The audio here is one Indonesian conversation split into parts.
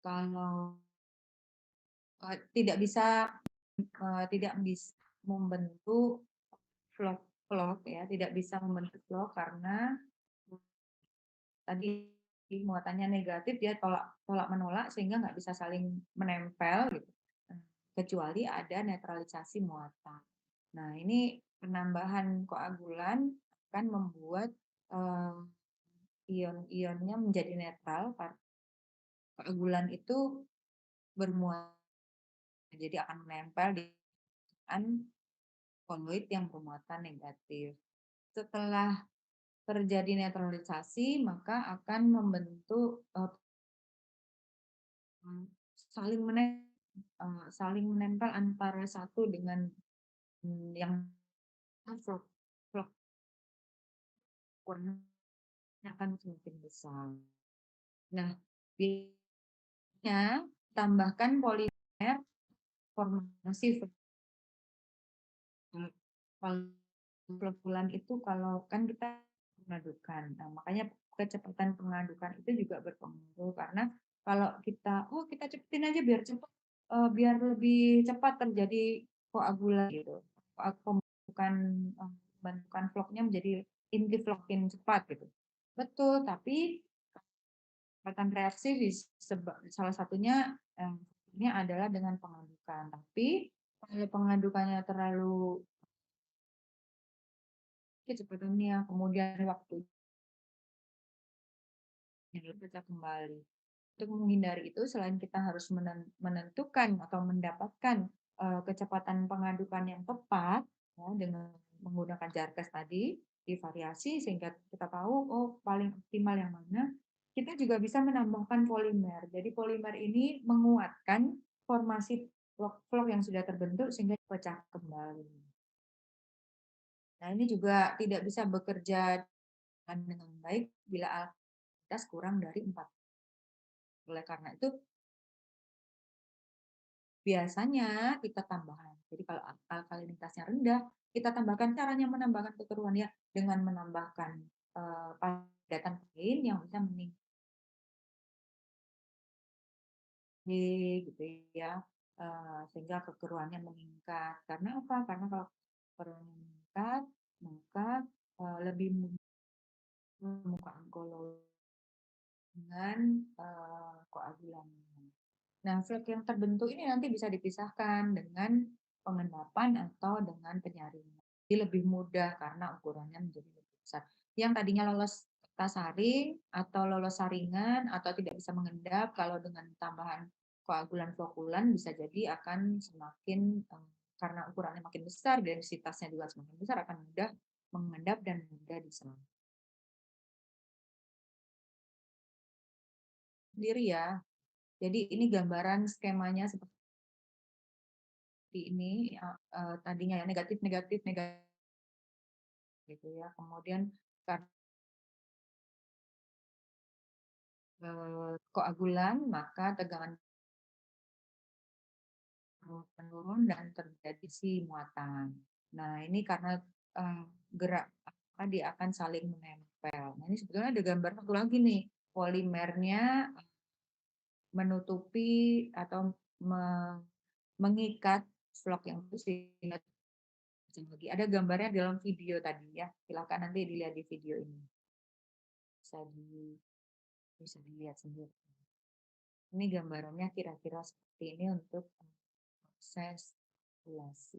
Kalau tidak bisa tidak bisa membentuk vlog ya, tidak bisa membentuk vlog karena tadi muatannya negatif, dia tolak menolak sehingga nggak bisa saling menempel gitu. Kecuali ada netralisasi muatan. Nah, ini penambahan koagulan akan membuat ion-ionnya menjadi netral karena koagulan itu bermuatan, jadi akan menempel di koloid yang bermuatan negatif. Setelah terjadi netralisasi, maka akan membentuk saling menempel, saling menempel antara satu dengan yang vlog vlog warnanya akan semakin besar. Nah, biasanya tambahkan polimer formasi bulan itu kalau kan kita mengadukan. Nah, makanya kecepatan pengadukan itu juga berpengaruh karena kalau kita kita cepetin aja biar cepat biar lebih cepat terjadi koagulan gitu. Pembentukan pembentukan vlognya menjadi inti vlogin cepat gitu. Betul, tapi kecepatan reaksi salah satunya ini adalah dengan pengadukan. Tapi kalau pengadukannya terlalu kecepatannya, kemudian waktu pecah kembali. Untuk menghindari itu, selain kita harus menentukan atau mendapatkan kecepatan pengadukan yang tepat ya, dengan menggunakan jargas tadi, divariasi sehingga kita tahu oh paling optimal yang mana. Kita juga bisa menambahkan polimer. Jadi polimer ini menguatkan formasi vlog yang sudah terbentuk sehingga pecah kembali. Nah, ini juga tidak bisa bekerja dengan baik bila alkalitas kurang dari 4. Oleh karena itu, biasanya kita tambahkan. Jadi kalau alkalinitasnya rendah, kita tambahkan caranya menambahkan kekeruhan ya dengan menambahkan padatan protein yang bisa meninggi gitu ya, sehingga kekeruhannya meningkat. Karena apa? Karena kalau kekeruhannya meningkat, maka lebih mudah permukaan koloid dengan koagulan. Nah, flek yang terbentuk ini nanti bisa dipisahkan dengan pengendapan atau dengan penyaringan. Jadi lebih mudah karena ukurannya menjadi lebih besar. Yang tadinya lolos kertas saring atau lolos saringan atau tidak bisa mengendap, kalau dengan tambahan koagulan flokulan bisa jadi akan semakin karena ukurannya makin besar, densitasnya juga semakin besar, akan mudah mengendap dan mudah diserap sendiri ya. Jadi ini gambaran skemanya seperti ini, tadinya ya negatif negatif negatif gitu ya. Kemudian karena koagulan maka tegangan menurun dan terjadi si muatan. Nah, ini karena gerak dia akan saling menempel. Nah, ini sebetulnya ada gambar satu lagi nih, polimernya menutupi atau mengikat vlog yang itu sehingga lagi. Ada gambarnya dalam video tadi ya. Silakan nanti dilihat di video ini. Bisa bisa dilihat sendiri. Ini gambarannya kira-kira seperti ini untuk proses sirkulasi.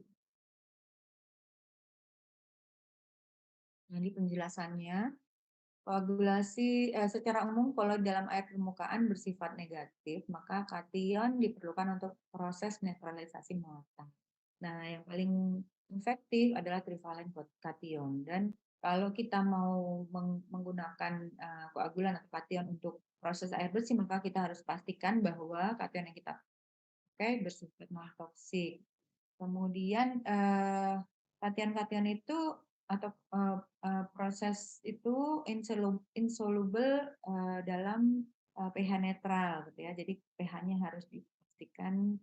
Jadi penjelasannya, koagulasi secara umum kalau dalam air permukaan bersifat negatif, maka kation diperlukan untuk proses netralisasi muatan. Nah, yang paling efektif adalah trivalen kation. Dan kalau kita mau menggunakan koagulan atau kation untuk proses air bersih, maka kita harus pastikan bahwa kation yang kita pakai bersifat non toksik. Kemudian kation-kation itu atau proses itu insoluble dalam pH netral gitu ya. Jadi pH-nya harus dipastikan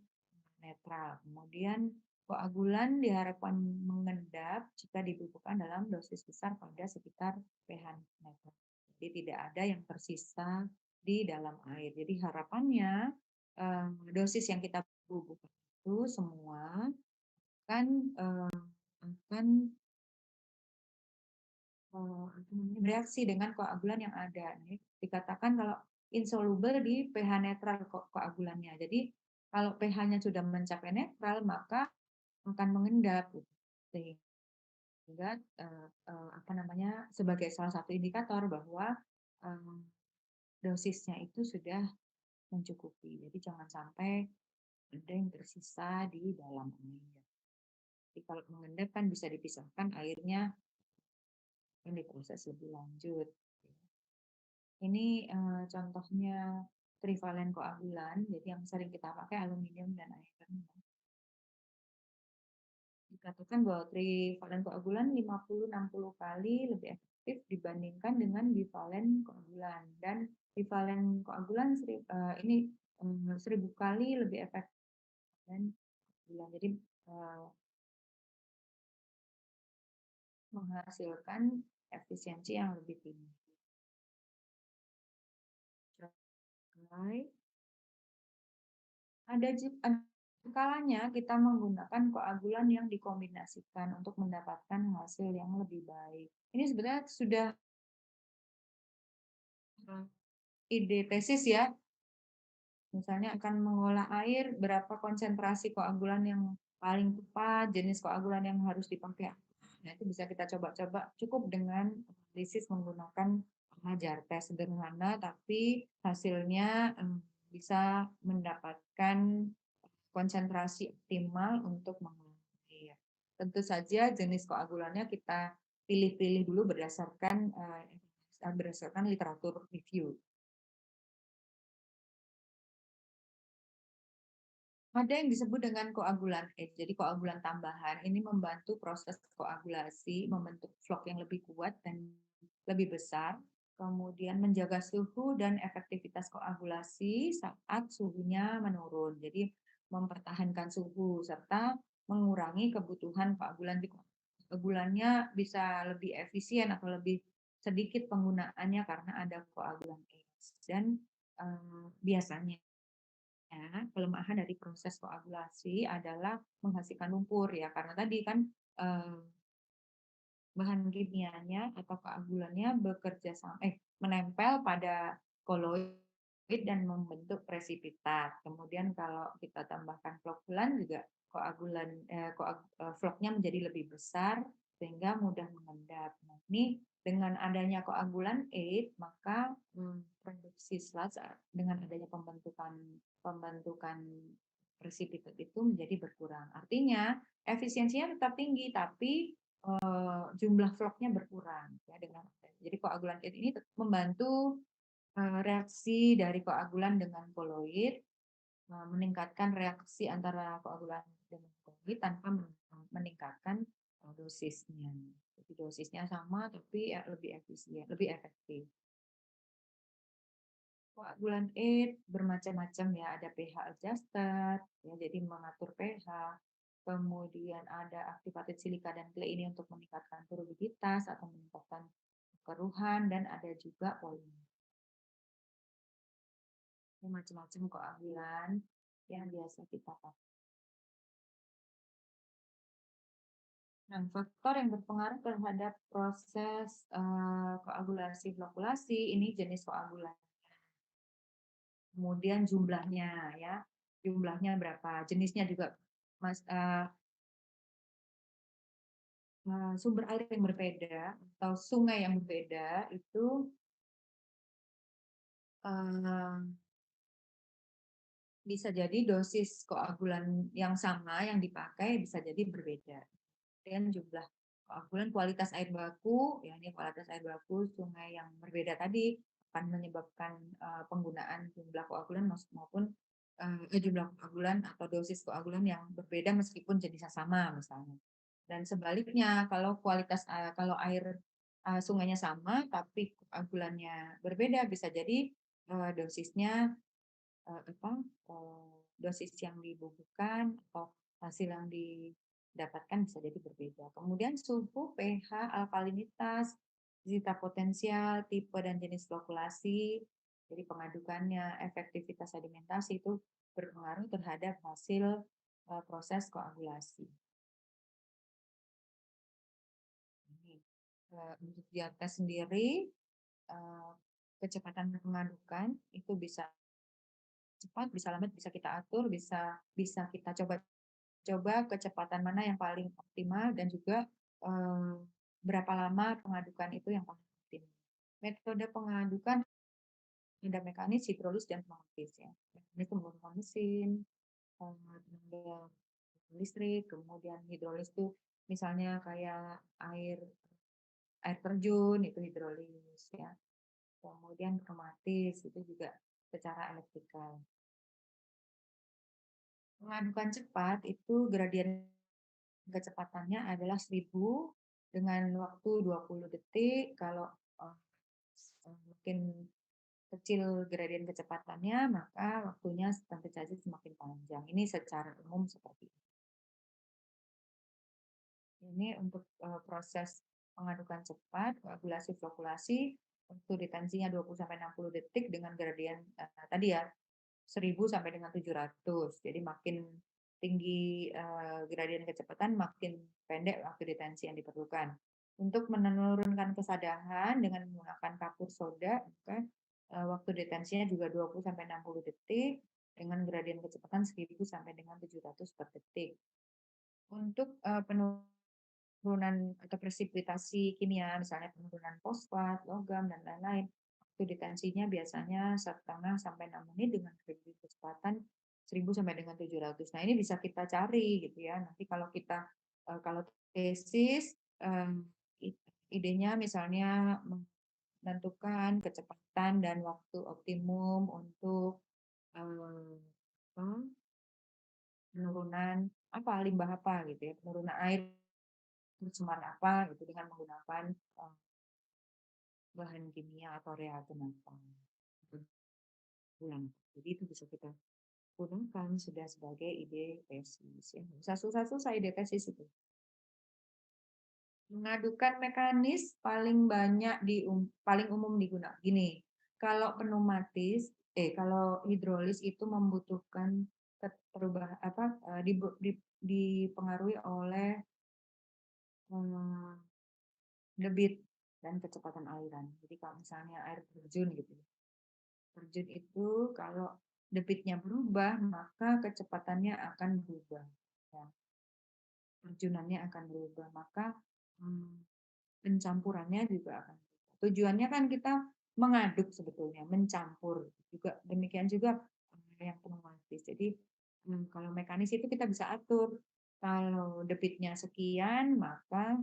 netral. Kemudian koagulan diharapkan mengendap jika dibubuhkan dalam dosis besar pada sekitar pH netral. Jadi tidak ada yang tersisa di dalam air. Jadi harapannya dosis yang kita bubuhkan itu semua kan, akan, bereaksi dengan koagulan yang ada. Ini dikatakan kalau insoluble di pH netral koagulannya. Jadi kalau pH-nya sudah mencapai netral, maka akan mengendap gitu. Sehingga, apa namanya, sebagai salah satu indikator bahwa, eee, dosisnya itu sudah mencukupi. Jadi jangan sampai ada yang tersisa di dalam air. Jadi kalau mengendap kan bisa dipisahkan airnya yang diproses lebih lanjut. Ini, contohnya trivalen koagulan, jadi yang sering kita pakai aluminium dan iron. Dikatakan bahwa trivalen koagulan 50-60 kali lebih efektif dibandingkan dengan bivalen koagulan, dan bivalen koagulan ini 1000 kali lebih efektif dan koagulan. Jadi, menghasilkan efisiensi yang lebih tinggi. Ada kalanya kita menggunakan koagulan yang dikombinasikan untuk mendapatkan hasil yang lebih baik. Ini sebenarnya sudah ide tesis ya, misalnya akan mengolah air, berapa konsentrasi koagulan yang paling tepat, jenis koagulan yang harus dipakai. Nah, itu bisa kita coba-coba cukup dengan analisis menggunakan jar tes sederhana, tapi hasilnya bisa mendapatkan konsentrasi optimal untuk mengolah air. Tentu saja jenis koagulannya kita pilih-pilih dulu berdasarkan literatur review. Ada yang disebut dengan koagulan aid, jadi koagulan tambahan. Ini membantu proses koagulasi, membentuk vlog yang lebih kuat dan lebih besar, kemudian menjaga suhu dan efektivitas koagulasi saat suhunya menurun. Jadi mempertahankan suhu serta mengurangi kebutuhan koagulan. Koagulannya bisa lebih efisien atau lebih sedikit penggunaannya karena ada koagulan aid. Dan biasanya kelemahan dari proses koagulasi adalah menghasilkan lumpur ya, karena tadi kan eh, bahan kimianya atau koagulannya menempel pada koloid dan membentuk presipitat. Kemudian kalau kita tambahkan flokulan juga vlognya menjadi lebih besar sehingga mudah mengendap. Nah, ini dengan adanya koagulan aid, maka produksi sludge dengan adanya pembentukan pembentukan presipitat itu menjadi berkurang. Artinya efisiensinya tetap tinggi, tapi jumlah vlognya berkurang ya dengan jadi koagulan aid ini membantu reaksi dari koagulan dengan koloid, meningkatkan reaksi antara koagulan dengan koloid tanpa meningkatkan dosisnya. Jadi dosisnya sama tapi lebih efisien, lebih efektif. Koagulan aid bermacam-macam ya, ada pH adjuster, ya, jadi mengatur pH. Kemudian ada aktivated silika dan clay ini untuk meningkatkan turbiditas atau meningkatkan keruhan, dan ada juga polimer. Ini macam-macam koagulan yang biasa kita pakai. Nah, faktor yang berpengaruh terhadap proses koagulasi flokulasi ini jenis koagulan. Kemudian jumlahnya ya, jumlahnya berapa, jenisnya juga Mas, sumber air yang berbeda atau sungai yang berbeda itu bisa jadi dosis koagulan yang sama yang dipakai bisa jadi berbeda. Dan jumlah koagulan, kualitas air baku, ya ini kualitas air baku sungai yang berbeda tadi akan menyebabkan penggunaan jumlah koagulan maupun jumlah koagulan atau dosis koagulan yang berbeda meskipun jenisnya sama misalnya. Dan sebaliknya kalau air sungainya sama tapi koagulannya berbeda bisa jadi dosisnya dosis yang dibubuhkan atau hasil yang didapatkan bisa jadi berbeda. Kemudian suhu, pH, alkalinitas, zeta potensial, tipe dan jenis flokulasi, jadi pengadukannya, efektivitas sedimentasi itu berpengaruh terhadap hasil proses koagulasi. Ini, untuk diabetes sendiri, eee, kecepatan mengadukan itu bisa cepat, bisa lambat, bisa kita atur, bisa bisa kita coba kecepatan mana yang paling optimal dan juga, eee, berapa lama pengadukan itu yang paling optimal. Metode pengadukan ada mekanis, hidrolis, dan pneumatis ya. Mekanis menggunakan mesin, tenaga listrik, kemudian hidrolis itu misalnya kayak air air terjun itu hidrolis ya. Kemudian otomatis itu juga secara elektrikal. Mengadukan cepat itu gradien kecepatannya adalah 1000 dengan waktu 20 detik. Kalau makin kecil gradien kecepatannya, maka waktunya tentu saja semakin panjang. Ini secara umum seperti itu. Ini untuk proses pengadukan cepat, koagulasi flokkulasi, untuk detensinya 20 sampai 60 detik dengan gradien tadi ya 1000 sampai dengan 700. Jadi makin tinggi gradien kecepatan, makin pendek waktu detensi yang diperlukan. Untuk menurunkan kesadaran dengan menggunakan kapur soda, maka waktu detensinya juga 20 sampai 60 detik dengan gradien kecepatan 1000 sampai dengan 700 per detik. Untuk penurunan atau presipitasi kimia, misalnya penurunan fosfat, logam, dan lain-lain. Waktu detensinya biasanya 1,5 sampai 6 menit dengan kecepatan 1000 sampai dengan 700. Nah, ini bisa kita cari gitu ya. Nanti kalau kita kalau tesis idenya misalnya menentukan kecepatan dan waktu optimum untuk apa, penurunan apa limbah apa gitu ya, penurunan air cemar apa gitu dengan menggunakan bahan kimia atau reagen apa. Ulang. Jadi itu bisa kita gunakan sudah sebagai ide tesis. Ya. Bisa susah-susah ide tesis itu. Mengadukan mekanis paling banyak paling umum digunakan. Gini, kalau pneumatis, kalau hidrolis itu membutuhkan perubahan apa dipengaruhi oleh debit dan kecepatan aliran. Jadi kalau misalnya air terjun gitu, terjun itu kalau debitnya berubah, maka kecepatannya akan berubah. Ya, terjunannya akan berubah, maka pencampurannya juga akan berubah. Tujuannya kan kita mengaduk sebetulnya, mencampur. Juga demikian juga yang pneumatis. Jadi kalau mekanis itu kita bisa atur. Kalau debitnya sekian, maka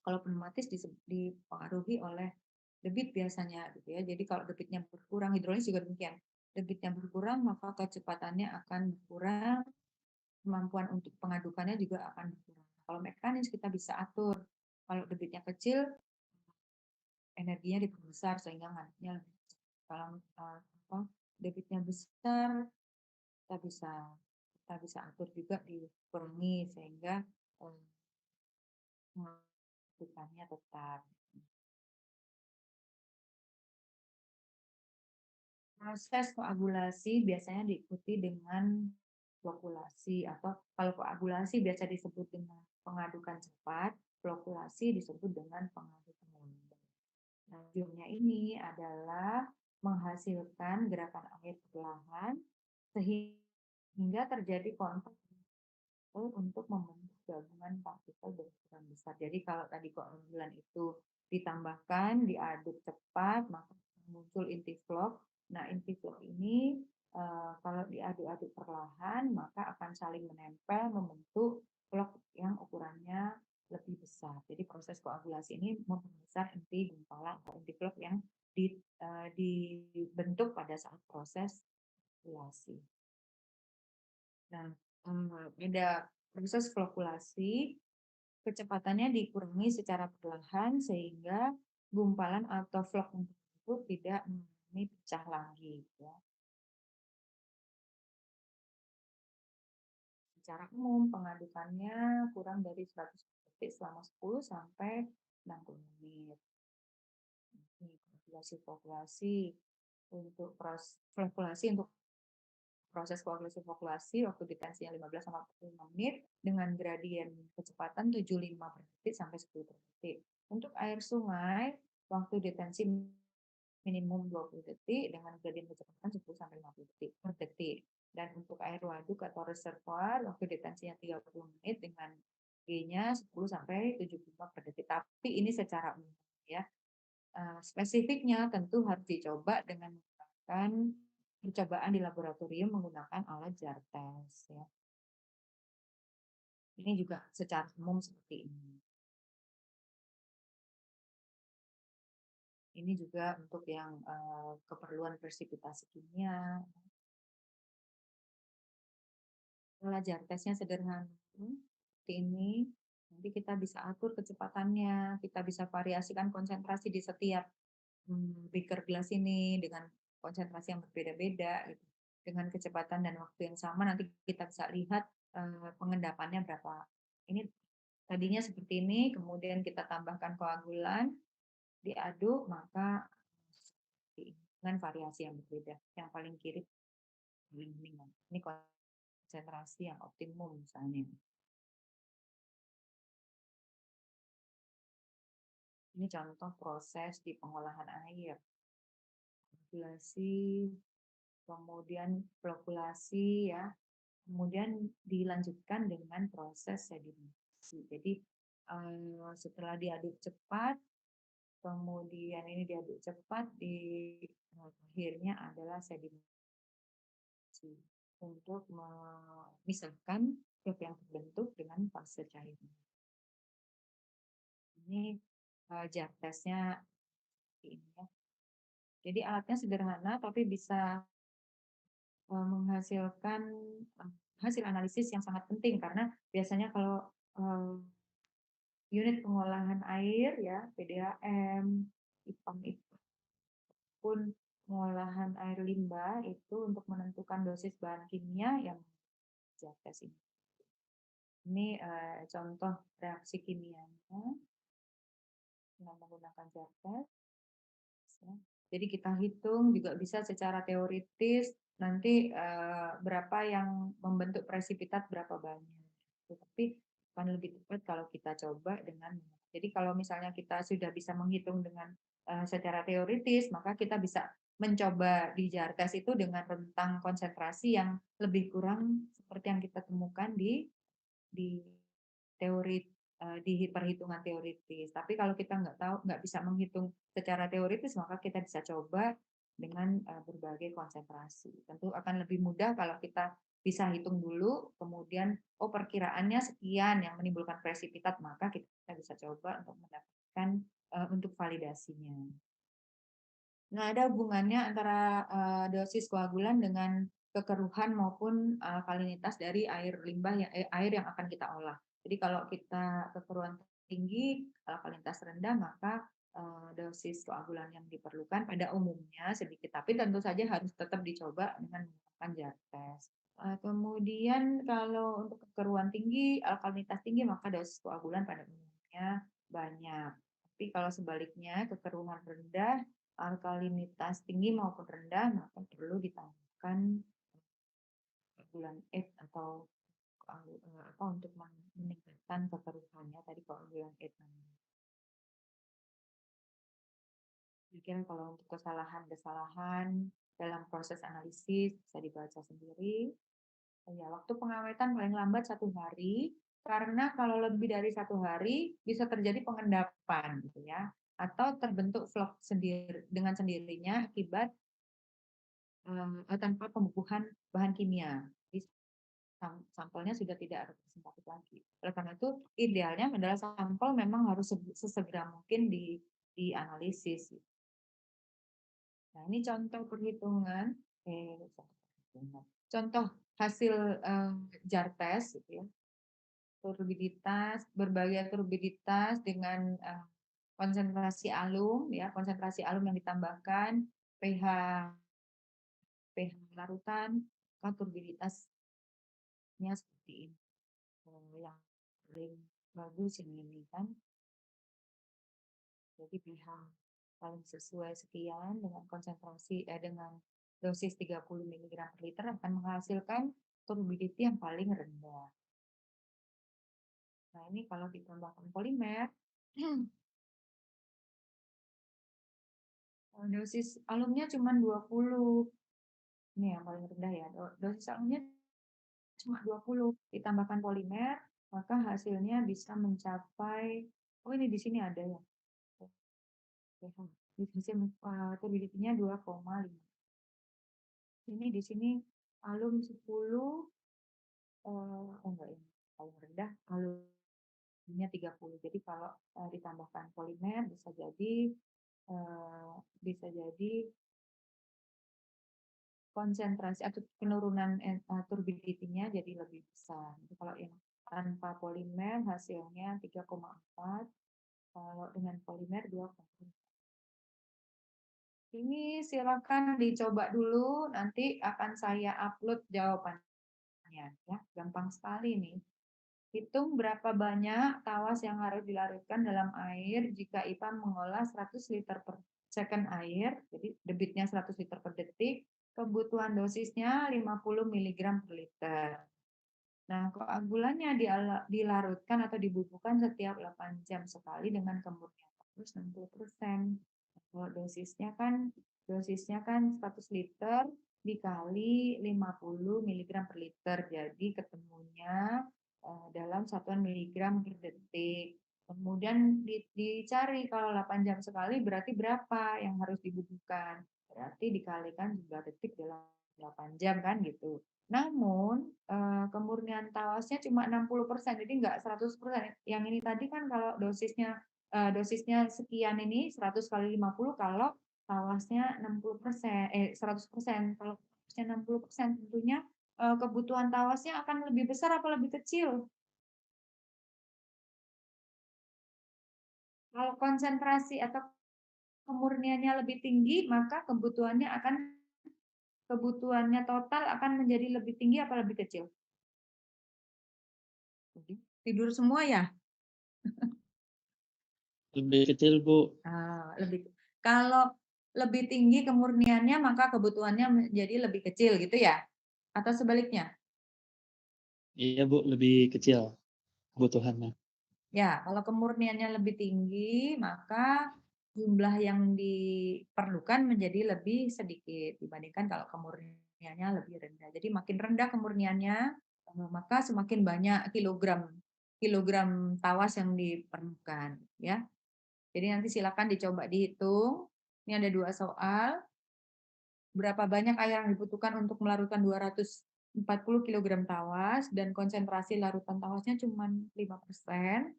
kalau pneumatis dipengaruhi oleh debit biasanya gitu ya. Jadi kalau debitnya berkurang, hidrolis juga demikian. Debitnya berkurang, maka kecepatannya akan berkurang, kemampuan untuk pengadukannya juga akan berkurang. Kalau mekanis kita bisa atur. Kalau debitnya kecil, energinya diperbesar sehingga ngaduknya lebih cepat. Kalau apa, debitnya besar, kita bisa kita bisa atur juga dikurangi sehingga pengadukannya tetap. Proses koagulasi biasanya diikuti dengan flokulasi atau kalau koagulasi biasa disebut dengan pengadukan cepat, flokulasi disebut dengan pengadukan lambat. Nah, tujuannya ini adalah menghasilkan gerakan air perlahan sehingga terjadi kontak untuk membentuk gabungan partikel berukuran besar. Jadi kalau tadi koagulan itu ditambahkan, diaduk cepat, maka muncul inti vlog. Nah, inti vlog ini kalau diaduk-aduk perlahan, maka akan saling menempel membentuk vlog yang ukurannya lebih besar. Jadi proses koagulasi ini membesar inti gumpalan atau inti vlog yang dibentuk pada saat proses koagulasi. Nah, pada proses flokulasi, kecepatannya dikurangi secara perlahan sehingga gumpalan atau vlog tersebut tidak mengalami pecah lagi. Ya. Secara umum, pengadukannya kurang dari 100 detik selama 10 sampai 60 menit. Ini flokulasi untuk flokulasi untuk proses koagulasi-flokkulasi waktu detensinya 15 sampai 45 menit dengan gradien kecepatan 75 per detik sampai 10 per detik. Untuk air sungai, waktu detensi minimum 20 detik dengan gradien kecepatan 10 sampai 50 detik per detik. Dan untuk air waduk atau reservoir, waktu detensinya 30 menit dengan G-nya 10 sampai 75 per detik. Tapi ini secara umum ya. Spesifiknya tentu harus dicoba dengan menggunakan percobaan di laboratorium menggunakan alat jar test ya. Ini juga secara umum seperti ini. Ini juga untuk yang keperluan presipitasi kimia. Jar testnya sederhana seperti ini. Nanti kita bisa atur kecepatannya, kita bisa variasikan konsentrasi di setiap beaker gelas ini dengan konsentrasi yang berbeda-beda gitu. Dengan kecepatan dan waktu yang sama nanti kita bisa lihat pengendapannya berapa. Ini tadinya seperti ini, kemudian kita tambahkan koagulan, diaduk, maka dengan variasi yang berbeda. Yang paling kiri paling ringan. Ini konsentrasi yang optimum misalnya. Ini contoh proses di pengolahan air. Flokkulasi, kemudian flokkulasi ya, kemudian dilanjutkan dengan proses sedimentasi. Jadi setelah diaduk cepat, kemudian ini diaduk cepat, di akhirnya adalah sedimentasi untuk memisahkan cap yang terbentuk dengan fase cairnya. Ini jar testnya ini ya. Jadi alatnya sederhana tapi bisa menghasilkan hasil analisis yang sangat penting karena biasanya kalau unit pengolahan air ya PDAM, IPAM itu pun pengolahan air limbah itu untuk menentukan dosis bahan kimia yang jar test ini. Ini contoh reaksi kimianya dengan menggunakan jar test. Jadi kita hitung juga bisa secara teoritis nanti berapa yang membentuk presipitat berapa banyak. Tetapi akan lebih tepat kalau kita coba dengan jadi kalau misalnya kita sudah bisa menghitung dengan secara teoritis, maka kita bisa mencoba di jar test itu dengan rentang konsentrasi yang lebih kurang seperti yang kita temukan di teori di perhitungan teoritis. Tapi kalau kita nggak tahu, nggak bisa menghitung secara teoritis, maka kita bisa coba dengan berbagai konsentrasi. Tentu akan lebih mudah kalau kita bisa hitung dulu, kemudian oh perkiraannya sekian yang menimbulkan presipitat, maka kita bisa coba untuk mendapatkan untuk validasinya. Nah, ada hubungannya antara dosis koagulan dengan kekeruhan maupun alkalinitas dari air limbah air yang akan kita olah. Jadi kalau kita kekeruhan tinggi, alkalinitas rendah, maka dosis koagulan yang diperlukan pada umumnya sedikit, tapi tentu saja harus tetap dicoba dengan menggunakan jar test. Kemudian kalau untuk kekeruhan tinggi, alkalinitas tinggi, maka dosis koagulan pada umumnya banyak. Tapi kalau sebaliknya kekeruhan rendah, alkalinitas tinggi maupun rendah, maka perlu ditambahkan koagulan aid atau apa untuk meningkatkan kekeruhannya tadi koagulan aid namanya. Mungkin kalau untuk kesalahan-kesalahan dalam proses analisis bisa dibaca sendiri. Ya, waktu pengawetan paling lambat 1 hari, karena kalau lebih dari 1 hari bisa terjadi pengendapan gitu ya, atau terbentuk vlog sendiri dengan sendirinya akibat tanpa pembubuhan bahan kimia. Jadi sampelnya sudah tidak representatif lagi. Oleh karena itu, idealnya adalah sampel memang harus sesegera mungkin dianalisis. Nah, ini contoh perhitungan, contoh hasil jar test, gitu ya. Turbiditas, berbagai turbiditas dengan konsentrasi alum, ya konsentrasi alum yang ditambahkan, pH pH larutan, maka turbiditasnya seperti ini. Yang paling bagus ini kan, jadi pH paling sesuai sekian dengan konsentrasi dengan dosis 30 miligram per liter akan menghasilkan turbidity yang paling rendah. Nah, ini kalau ditambahkan polimer, dosis alumnya cuma 20. Ini yang paling rendah ya. Dosis alumnya cuma 20. Ditambahkan polimer, maka hasilnya bisa mencapai, oh ini di sini ada ya. Hasil turbidity-nya 2,5. Ini di sini alum 10, enggak ini paling rendah alumnya 30. Jadi kalau ditambahkan polimer bisa jadi konsentrasi atau penurunan turbidity-nya jadi lebih besar. Jadi kalau yang tanpa polimer hasilnya 3,4, kalau dengan polimer 2,5. Ini silakan dicoba dulu, nanti akan saya upload jawabannya ya. Gampang sekali nih. Hitung berapa banyak tawas yang harus dilarutkan dalam air jika IPA mengolah 100 liter per second air, jadi debitnya 100 liter per detik, kebutuhan dosisnya 50 miligram per liter. Nah, koagulannya dilarutkan atau dibubuhkan setiap 8 jam sekali dengan kemurnian 60%. Kalau dosisnya kan 100 liter dikali 50 miligram per liter. Jadi ketemunya dalam satuan miligram per detik. Kemudian dicari kalau 8 jam sekali berarti berapa yang harus dibubuhkan. Berarti dikalikan jumlah detik dalam 8 jam kan gitu. Namun kemurnian tawasnya cuma 60%, jadi nggak 100%. Yang ini tadi kan kalau dosisnya sekian, ini 100 kali 50, kalau tawasnya 60%, 100%. Kalau tawasnya 60%, tentunya kebutuhan tawasnya akan lebih besar apa lebih kecil? Kalau konsentrasi atau kemurniannya lebih tinggi, maka kebutuhannya total akan menjadi lebih tinggi apa lebih kecil? Tidur semua ya? Lebih kecil, Bu. Kalau lebih tinggi kemurniannya, maka kebutuhannya menjadi lebih kecil gitu ya? Atau sebaliknya? Iya, Bu, lebih kecil kebutuhannya. Ya, kalau kemurniannya lebih tinggi, maka jumlah yang diperlukan menjadi lebih sedikit dibandingkan kalau kemurniannya lebih rendah. Jadi makin rendah kemurniannya, maka semakin banyak kilogram kilogram tawas yang diperlukan, ya. Jadi nanti silakan dicoba dihitung. Ini ada 2 soal. Berapa banyak air yang dibutuhkan untuk melarutkan 240 kilogram tawas dan konsentrasi larutan tawasnya cuma 5%.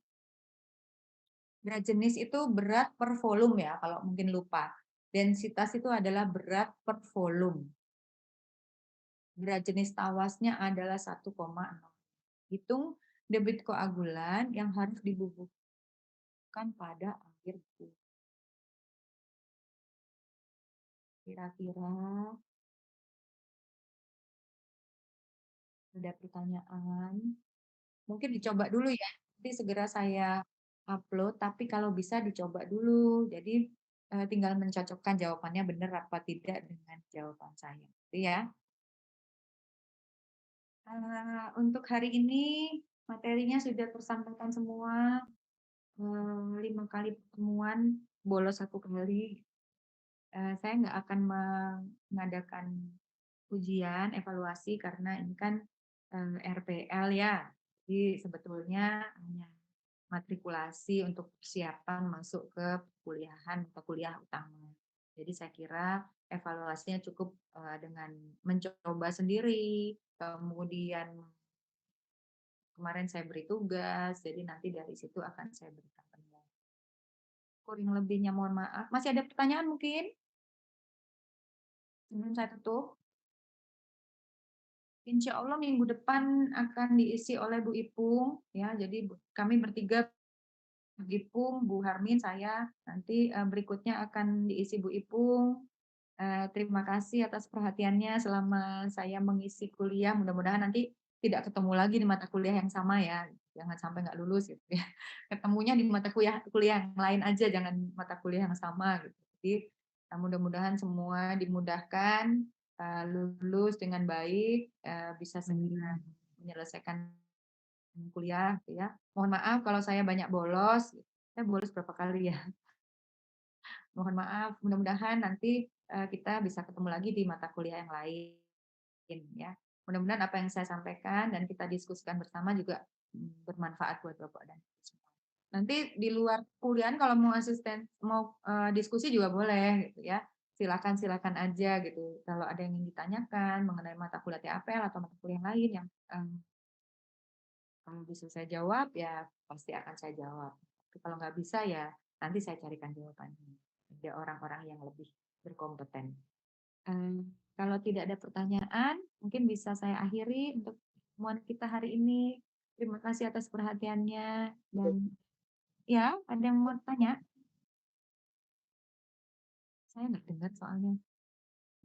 Berat jenis itu berat per volume ya, kalau mungkin lupa. Densitas itu adalah berat per volume. Berat jenis tawasnya adalah 1,0. Hitung debit koagulan yang harus dibubuhkan pada air buah. Kira-kira ada pertanyaan? Mungkin dicoba dulu ya. Nanti segera saya upload, tapi kalau bisa dicoba dulu. Jadi tinggal mencocokkan jawabannya benar apa tidak dengan jawaban saya. Itu ya. Untuk hari ini materinya sudah tersampaikan semua. 5 kali pertemuan, bolos 1 kali. Saya nggak akan mengadakan ujian evaluasi karena ini kan RPL ya. Jadi sebetulnya hanya matrikulasi untuk persiapan masuk ke kuliahan atau kuliah utama. Jadi saya kira evaluasinya cukup dengan mencoba sendiri, kemudian kemarin saya beri tugas, jadi nanti dari situ akan saya berikan penilaian. Kurang lebihnya mohon maaf. Masih ada pertanyaan mungkin? Sebelum saya tutup. Insya Allah minggu depan akan diisi oleh Bu Ipung, ya. Jadi kami bertiga, Bu Ipung, Bu Harmin, saya. Nanti berikutnya akan diisi Bu Ipung. Terima kasih atas perhatiannya selama saya mengisi kuliah. Mudah-mudahan nanti tidak ketemu lagi di mata kuliah yang sama ya. Jangan sampai nggak lulus gitu ya. Ketemunya di mata kuliah yang lain aja, jangan mata kuliah yang sama gitu. Jadi mudah-mudahan semua dimudahkan lulus dengan baik, bisa segera menyelesaikan kuliah gitu ya. Mohon maaf kalau saya banyak bolos, saya bolos berapa kali ya. Mohon maaf, mudah-mudahan nanti, kita bisa ketemu lagi di mata kuliah yang lain ya. Mudah-mudahan apa yang saya sampaikan dan kita diskusikan bersama juga, bermanfaat buat Bapak dan Ibu semua. Nanti di luar kuliahan kalau mau, diskusi juga boleh gitu ya. Silakan aja gitu. Kalau ada yang ingin ditanyakan mengenai mata kuliah TAPL atau mata kuliah yang lain yang, kalau bisa saya jawab, ya pasti akan saya jawab. Tapi kalau nggak bisa, ya nanti saya carikan jawabannya. Ada orang-orang yang lebih berkompeten. Kalau tidak ada pertanyaan, mungkin bisa saya akhiri untuk pertemuan kita hari ini. Terima kasih atas perhatiannya dan ya, ada yang mau tanya? Saya nggak dengar soalnya.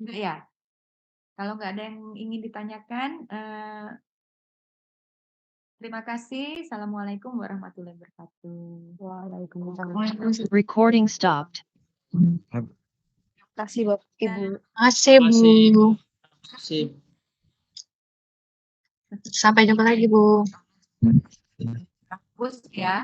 Enggak ya? Kalau nggak ada yang ingin ditanyakan, terima kasih. Assalamualaikum warahmatullahi wabarakatuh. Waalaikumsalam. Recording stopped. Terima Kasih Bapak Ya, Ibu. Makasih Makasih. Bu. Makasih. Sampai jumpa lagi Bu. kasih. bagus ya.